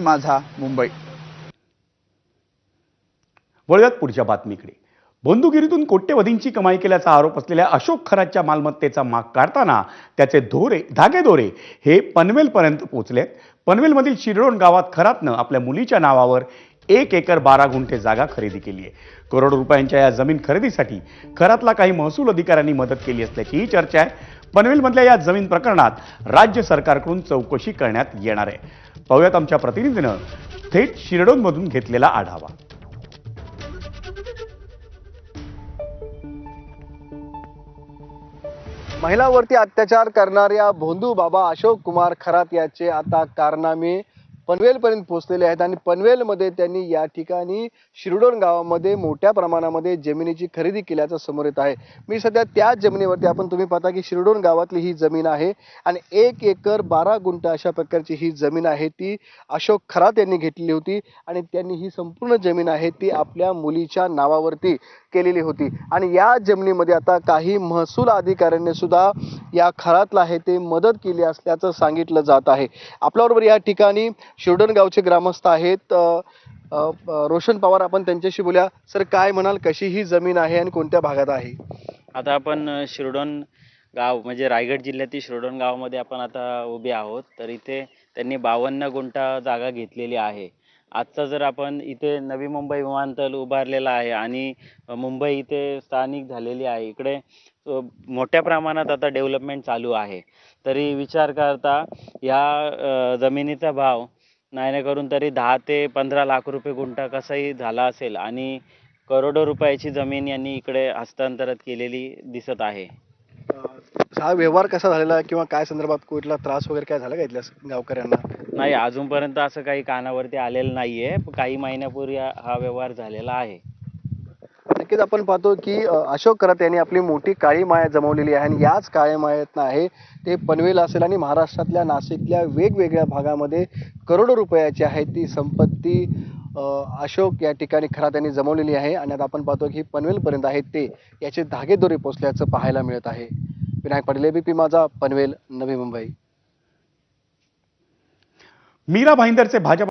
माझा, मुंबई. वळूयात पुढच्या बातमीकडे. बंदुगिरीतून कोट्यवधींची कमाई केल्याचा आरोप असलेल्या अशोक खरातच्या मालमत्तेचा माग काढताना त्याचे धागेदोरे हे पनवेलपर्यंत पोहोचलेत. पनवेलमधील शिरडोण गावात खरातनं आपल्या मुलीच्या नावावर 1 एकर 12 गुंठे जागा खरेदी केली आहे. करोडो रुपयांच्या या जमीन खरेदीसाठी खरातला काही महसूल अधिकाऱ्यांनी मदत केली असल्याचीही चर्चा आहे. पनवेलमधल्या या जमीन प्रकरणात राज्य सरकारकडून चौकशी करण्यात येणार आहे. पाहूयात आमच्या प्रतिनिधीनं थेट शिरडोणमधून घेतलेला आढावा. महिलांवरती अत्याचार करणाऱ्या भोंदू बाबा अशोक कुमार खरात याचे आता कारनामे पनवेलपर्यंत पोहोचलेले आहेत आणि पनवेलमध्ये त्यांनी या ठिकाणी शिरडोण गावामध्ये मोठ्या प्रमाणामध्ये जमिनीची खरेदी केल्याचं समोर येत आहे. मी सध्या त्या जमिनीवरती तुम्ही पाहता की शिरडोण गावातली ही जमीन आहे आणि 1 एकर 12 गुंठ अशा प्रकारची ही जमीन आहे. ती अशोक खरात यांनी घेतलेली होती आणि त्यांनी ही संपूर्ण जमीन आहे ती आपल्या मुलीच्या नावावरती केलेली होती आणि या जमिनीमध्ये आता काही महसूल अधिकाऱ्यांनी सुद्धा या खरातला आहे ते मदत केली असल्याचं सांगितलं जात आहे. आपल्याबरोबर या ठिकाणी शिरडोण गावचे ग्रामस्थ आहेत रोशन पवार, आपण त्यांच्याशी बोलूया. सर, काय म्हणाल, कशी ही जमीन आहे आणि कोणत्या भागात आहे? आता आपण शिरडोण गाव म्हणजे रायगड जिल्ह्यातील शिरडोण गावामध्ये आपण आता उभे आहोत. तर इथे त्यांनी 52 गुंठा जागा घेतलेली आहे. आजचा जर आपण इथे नवी मुंबई विमानतळ उभारलेला आहे आणि मुंबई इथे स्थानिक झालेली आहे. इकडे मोठ्या प्रमाणात आता डेव्हलपमेंट चालू आहे. तरी विचार करता या जमिनीचा भाव नाही करून तरी 10 ते 15 लाख रुपये गुंठा कसाही झाला असेल आणि करोडो रुपयाची जमीन यांनी इकडे हस्तांतरित केलेली दिसत आहे. हा व्यवहार कसा झालेला किंवा काय संदर्भात कुठला त्रास वगैरे काय झाला का इथल्या गावकऱ्यांना? नाही, अजूनपर्यंत असं काही कानावरती आलेलं नाहीये. काही महिन्यापूर्वी हा व्यवहार झालेला आहे. नक्कीच आपण पाहतो की अशोक खरात यांनी आपली मोठी काळी माया जमवलेली आहे आणि याच काळी मायातनं आहे ते पनवेल असेल आणि महाराष्ट्रातल्या नाशिकल्या वेगवेगळ्या भागामध्ये करोडो रुपयाची आहे ती संपत्ती अशोक या ठिकाणी खरात यांनी जमवलेली आहे आणि आता आपण पाहतो की पनवेलपर्यंत आहेत ते याचे धागेदोरे पोचल्याचं पाहायला मिळत आहे. विनायक पाटील, ABP माझा, पनवेल, नवी मुंबई. मीरा भाईंदरचे भाजप